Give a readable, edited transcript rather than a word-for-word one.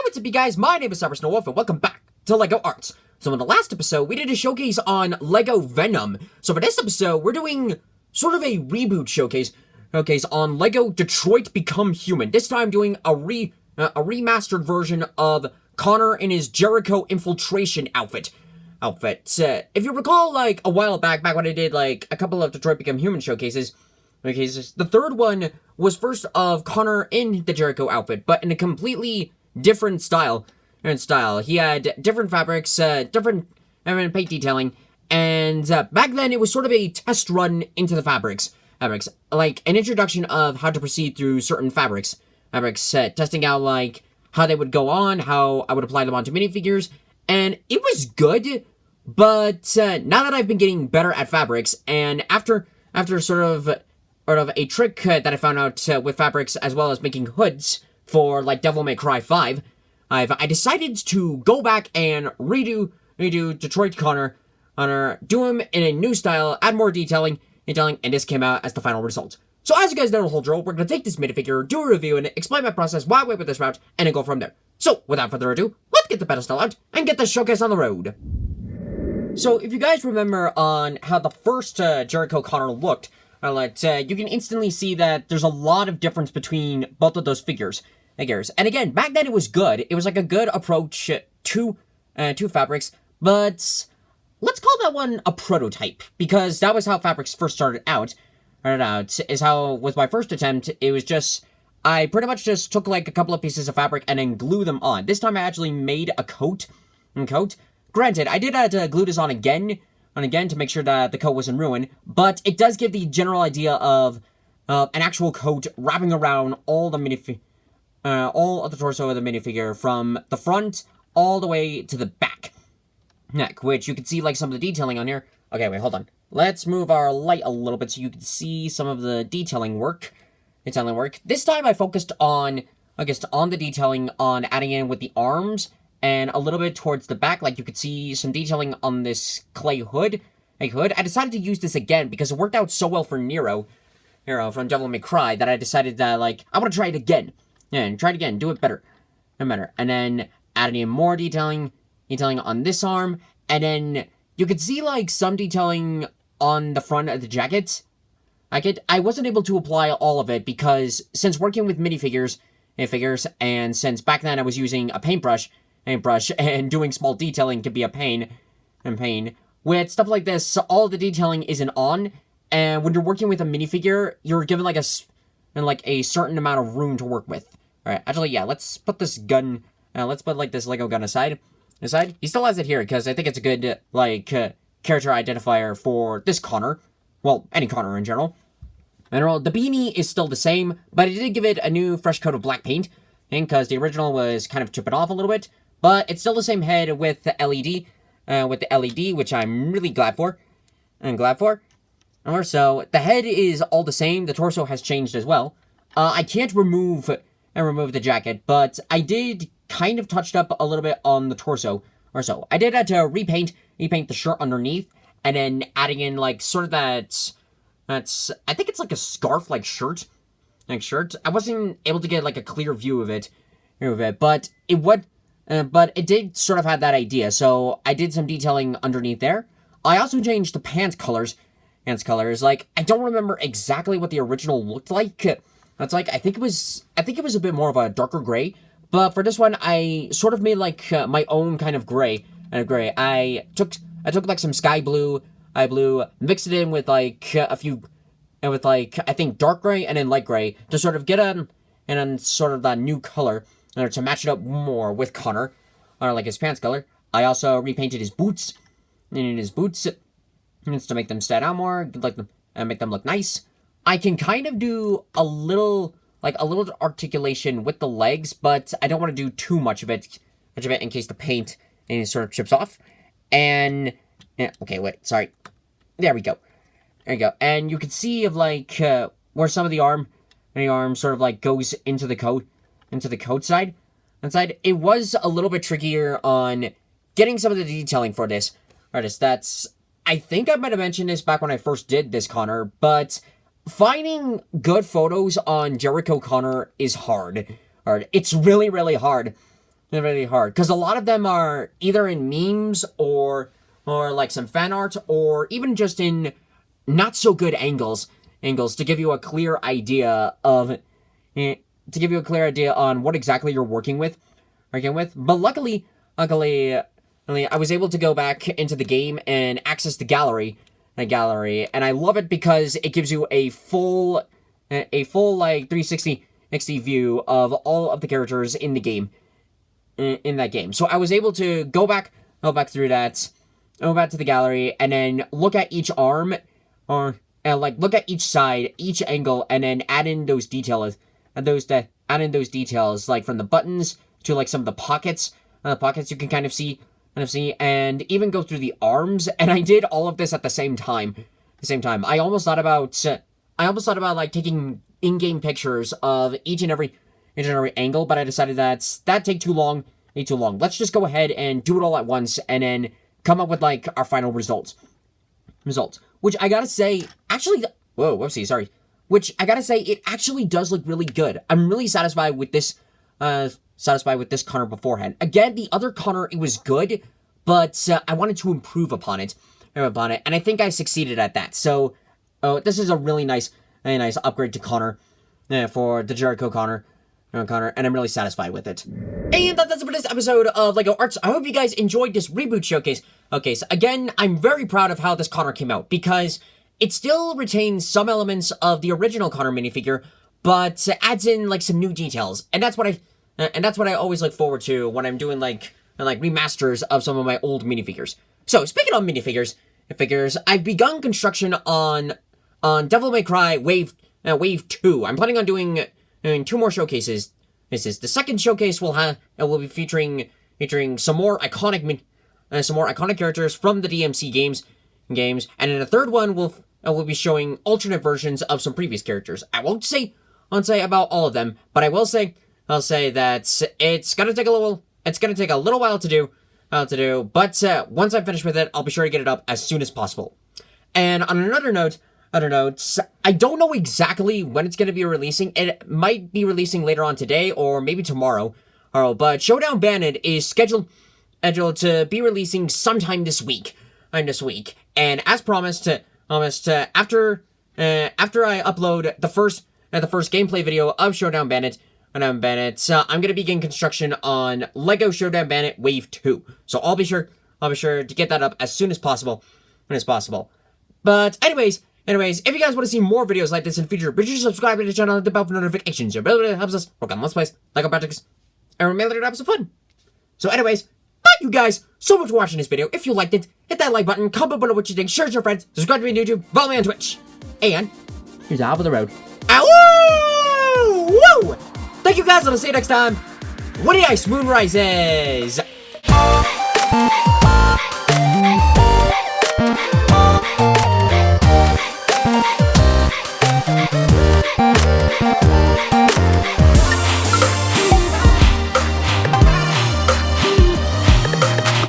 What's up, you guys? My name is CyberSnowWolf, and welcome back to LEGO Arts. So in the last episode, we did a showcase on LEGO Venom. So for this episode, we're doing sort of a reboot showcase on LEGO Detroit Become Human. This time doing a remastered version of Connor in his Jericho Infiltration outfit. If you recall, like, a while back when I did, like, a couple of Detroit Become Human showcases, the third one was first of Connor in the Jericho outfit, but in a completely different style. He had different fabrics, different paint detailing, and back then it was sort of a test run into the fabrics, like an introduction of how to proceed through certain fabrics, testing out like how they would go on, how I would apply them onto minifigures, and it was good. But now that I've been getting better at fabrics, and after sort of a trick that I found out with fabrics, as well as making hoods for like Devil May Cry 5, I decided to go back and redo Detroit Connor, do him in a new style, add more detailing, and this came out as the final result. So as you guys know the whole drill, we're going to take this minifigure, do a review, and explain my process, why I went with this route, and then go from there. So without further ado, let's get the pedestal out and get this showcase on the road. So if you guys remember on how the first Jericho Connor looked, you can instantly see that there's a lot of difference between both of those figures. And again, back then it was good. It was like a good approach to fabrics, but let's call that one a prototype, because that was how fabrics first started out. Is how, with my first attempt, it was just, I pretty much just took like a couple of pieces of fabric and then glued them on. This time I actually made a coat. Granted, I did have to glue this on again to make sure that the coat wasn't ruined, but it does give the general idea of an actual coat wrapping around all of the torso of the minifigure, from the front all the way to the back neck, which you can see like some of the detailing on here. Okay, wait, hold on. Let's move our light a little bit so you can see some of the detailing work. This time I focused on, the detailing on adding in with the arms and a little bit towards the back. Like you could see some detailing on this clay hood. I decided to use this again because it worked out so well for Nero from Devil May Cry that I decided that, like, I want to try it again. Yeah, and try it again. Do it better. And then adding in more detailing on this arm. And then you could see, like, some detailing on the front of the jacket. I wasn't able to apply all of it because since working with minifigures, and since back then I was using a paintbrush, and doing small detailing could be a pain. With stuff like this, all the detailing isn't on, and when you're working with a minifigure, you're given like a certain amount of room to work with. Alright, actually, yeah, let's put this gun, let's put like this Lego gun aside. He still has it here because I think it's a good, character identifier for this Connor. Well, any Connor in general. The beanie is still the same, but I did give it a new fresh coat of black paint, because the original was kind of chipping off a little bit. But it's still the same head with the LED, which I'm really glad for. So the head is all the same. The torso has changed as well. I can't remove the jacket, but I did kind of touched up a little bit on the torso or so. I did have to repaint the shirt underneath, and then adding in like sort of that's I think it's like a scarf like shirt. I wasn't able to get like a clear view of it, but it did sort of have that idea. So I did some detailing underneath there. I also changed the pants colors. Like, I don't remember exactly what the original looked like. That's like, I think it was a bit more of a darker gray. But for this one, I sort of made like my own kind of gray. I took like some sky blue, mixed it in with like a few, with like, I think dark gray and then light gray to sort of get sort of that new color to match it up more with Connor, or like his pants color. I also repainted his boots, to make them stand out more, and make them look nice. I can kind of do a little articulation with the legs, but I don't want to do too much of it in case the paint sort of chips off. And okay, wait, sorry. There we go. And you can see of like where some of the arm sort of like goes into the coat side. It was a little bit trickier on getting some of the detailing for this artist. I think I might have mentioned this back when I first did this Connor, but finding good photos on Jericho Connor is hard. It's really, really hard. They're really hard because a lot of them are either in memes or like some fan art or even just in not so good angles to give you a clear idea on what exactly you're working with. But luckily, I was able to go back into the game and access the gallery, and I love it because it gives you a full like 360 view of all of the characters in the game, in that game. So I was able to go back through that, go back to the gallery, and then look at each arm, look at each side, each angle, and then add in those details, like from the buttons to like some of the pockets you can kind of see, and even go through the arms. And I did all of this at the same time. I almost thought about like taking in-game pictures of each and every angle, but I decided that'd take too long. Let's just go ahead and do it all at once, and then come up with like our final results. Which I gotta say, actually, which I gotta say, it actually does look really good. I'm really satisfied with this Connor beforehand. Again, the other Connor, it was good, but I wanted to improve upon it, and I think I succeeded at that. So, this is a really nice upgrade to Connor, for the Jericho Connor, and I'm really satisfied with it. And that's it for this episode of LEGO Arts. I hope you guys enjoyed this reboot showcase. Okay, so again, I'm very proud of how this Connor came out, because it still retains some elements of the original Connor minifigure, but adds in like some new details, and that's what I always look forward to when I'm doing like remasters of some of my old minifigures. So speaking of minifigures, I've begun construction on Devil May Cry Wave 2. I'm planning on doing 2 more showcases. The second showcase will be featuring some more iconic characters from the DMC games, and then the third one will be showing alternate versions of some previous characters. I won't say about all of them, but I'll say that it's gonna take a little while to do, but once I'm finished with it, I'll be sure to get it up as soon as possible. And on another note, I don't know exactly when it's going to be releasing. It might be releasing later on today or maybe tomorrow. But Showdown Bandit is scheduled to be releasing sometime this week. And as promised, after I upload the first gameplay video of Showdown Bandit, I'm going to begin construction on LEGO Showdown Bandit Wave 2. So I'll be sure to get that up as soon as possible. But anyways, if you guys want to see more videos like this in the future, be sure to subscribe to the channel and hit the bell for notifications. Your bell helps us work on Let's Plays, LEGO projects, and remember to have some fun. So anyways, thank you guys so much for watching this video. If you liked it, hit that like button, comment below what you think, share it with your friends, subscribe to me on YouTube, follow me on Twitch. And here's the half of the road. Ow! Woo! Thank you guys, and I'll see you next time when the ice moon rises.